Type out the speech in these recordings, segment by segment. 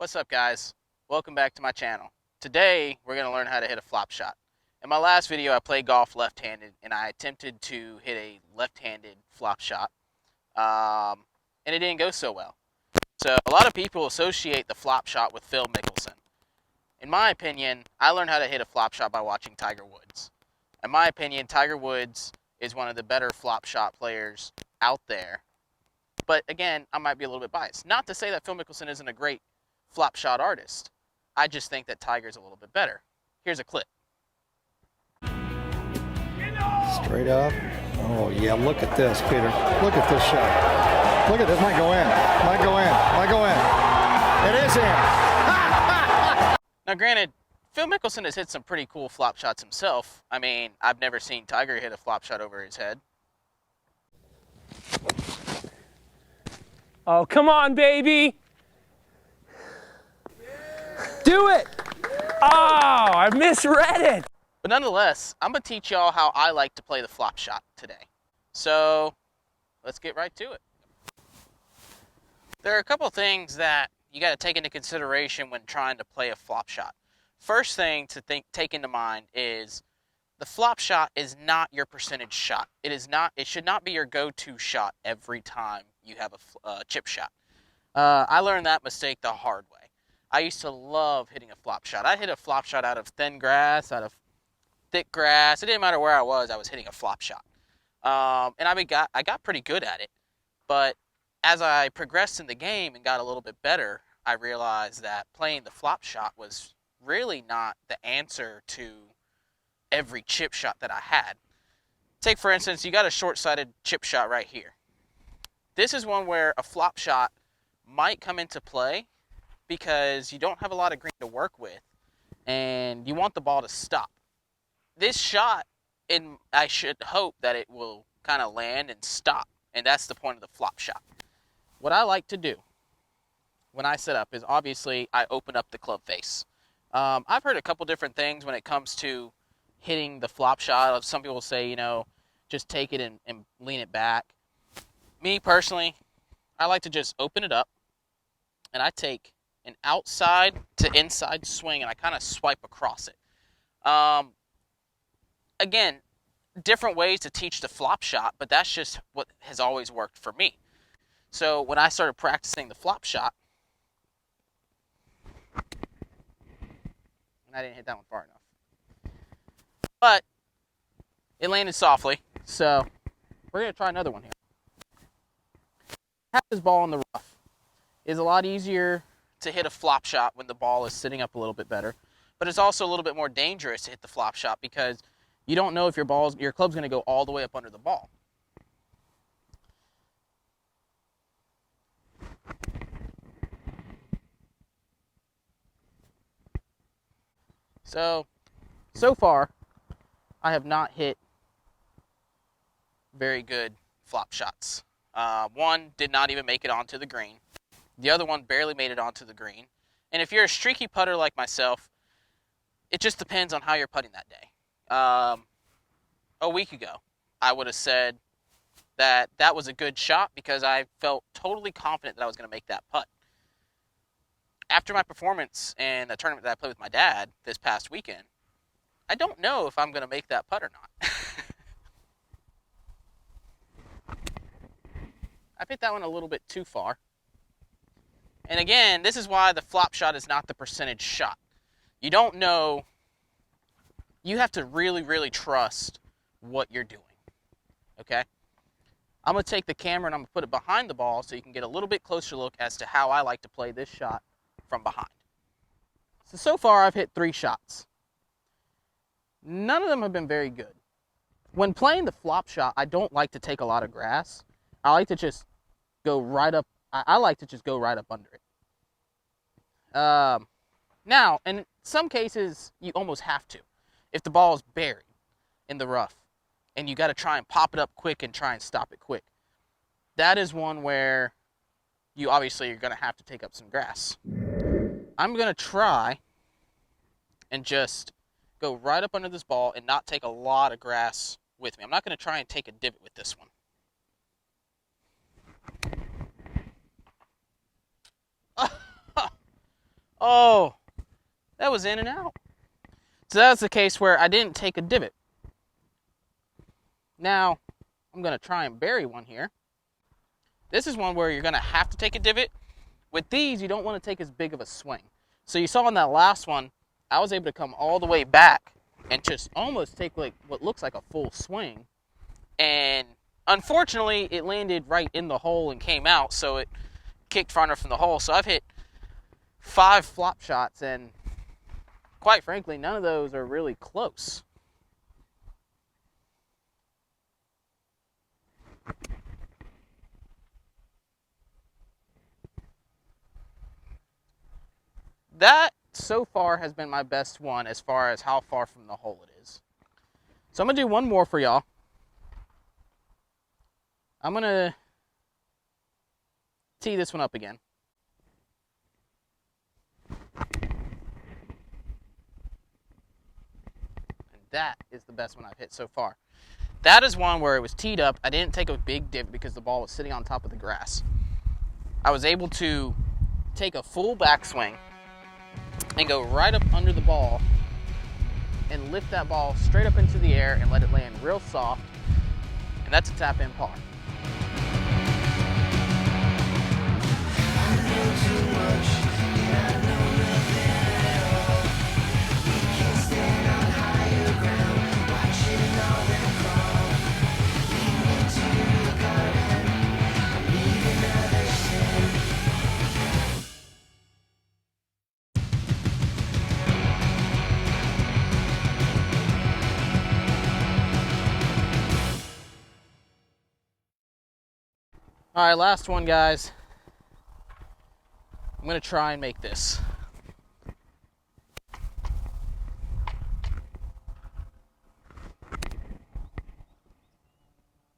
What's up, guys? Welcome back to my channel. Today we're going to learn how to hit a flop shot. In my last video I played golf left-handed and I attempted to hit a left-handed flop shot and it didn't go so well. So a lot of people associate the flop shot with Phil Mickelson. In my opinion, I learned how to hit a flop shot by watching Tiger Woods. In my opinion, Tiger Woods is one of the better flop shot players out there. But again, I might be a little bit biased. Not to say that Phil Mickelson isn't a great flop shot artist. I just think that Tiger's a little bit better. Here's a clip. Straight up. Oh, yeah, look at this, Peter. Look at this shot. Look at this. Might go in. Might go in. Might go in. It is in. Now, granted, Phil Mickelson has hit some pretty cool flop shots himself. I mean, I've never seen Tiger hit a flop shot over his head. Oh, come on, baby. Do it. Oh, I misread it. But nonetheless, I'm going to teach y'all how I like to play the flop shot today. So, let's get right to it. There are a couple things that you got to take into consideration when trying to play a flop shot. First thing to take into mind is the flop shot is not your percentage shot. It should not be your go-to shot every time you have a chip shot. I learned that mistake the hard way. I used to love hitting a flop shot. I'd hit a flop shot out of thin grass, out of thick grass. It didn't matter where I was hitting a flop shot. And I got pretty good at it. But as I progressed in the game and got a little bit better, I realized that playing the flop shot was really not the answer to every chip shot that I had. Take, for instance, you got a short-sighted chip shot right here. This is one where a flop shot might come into play because you don't have a lot of green to work with and you want the ball to stop. This shot, I should hope that it will kind of land and stop, and that's the point of the flop shot. What I like to do when I set up is obviously I open up the club face. I've heard a couple different things when it comes to hitting the flop shot. Some people say, just take it and lean it back. Me personally, I like to just open it up and I take an outside to inside swing and I kind of swipe across it. Again, different ways to teach the flop shot, but that's just what has always worked for me. So when I started practicing the flop shot, and I didn't hit that one far enough, but it landed softly, so we're going to try another one here. Have this ball in the rough is a lot easier to hit a flop shot when the ball is sitting up a little bit better, but it's also a little bit more dangerous to hit the flop shot because you don't know if your club's going to go all the way up under the ball. So far, I have not hit very good flop shots. One did not even make it onto the green. The other one barely made it onto the green. And if you're a streaky putter like myself, it just depends on how you're putting that day. A week ago, I would have said that was a good shot because I felt totally confident that I was going to make that putt. After my performance in a tournament that I played with my dad this past weekend, I don't know if I'm going to make that putt or not. I hit that one a little bit too far. And again, this is why the flop shot is not the percentage shot. You don't know. You have to really, really trust what you're doing. Okay? I'm going to take the camera and I'm going to put it behind the ball so you can get a little bit closer look as to how I like to play this shot from behind. So far I've hit 3 shots. None of them have been very good. When playing the flop shot, I don't like to take a lot of grass. I like to just go right up. I like to just go right up under it. Now, in some cases, you almost have to. If the ball is buried in the rough and you got to try and pop it up quick and try and stop it quick, that is one where you obviously are going to have to take up some grass. I'm going to try and just go right up under this ball and not take a lot of grass with me. I'm not going to try and take a divot with this one. Oh, that was in and out. So that's the case where I didn't take a divot. Now, I'm going to try and bury one here. This is one where you're going to have to take a divot. With these, you don't want to take as big of a swing. So you saw in that last one, I was able to come all the way back and just almost take like what looks like a full swing. And unfortunately, it landed right in the hole and came out, so it kicked farther from the hole. So I've hit 5 flop shots, and quite frankly, none of those are really close. That, so far, has been my best one as far as how far from the hole it is. So I'm going to do one more for y'all. I'm going to tee this one up again. And that is the best one I've hit so far. That is one where it was teed up. I didn't take a big divot because the ball was sitting on top of the grass. I was able to take a full backswing and go right up under the ball and lift that ball straight up into the air and let it land real soft. And that's a tap-in par. All right, last one, guys. I'm going to try and make this.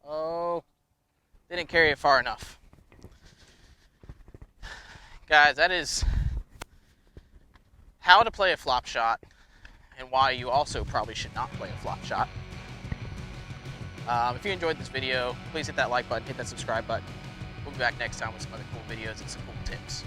Oh, didn't carry it far enough. Guys, that is how to play a flop shot and why you also probably should not play a flop shot. If you enjoyed this video, please hit that like button, hit that subscribe button. We'll be back next time with some other cool videos and some cool tips.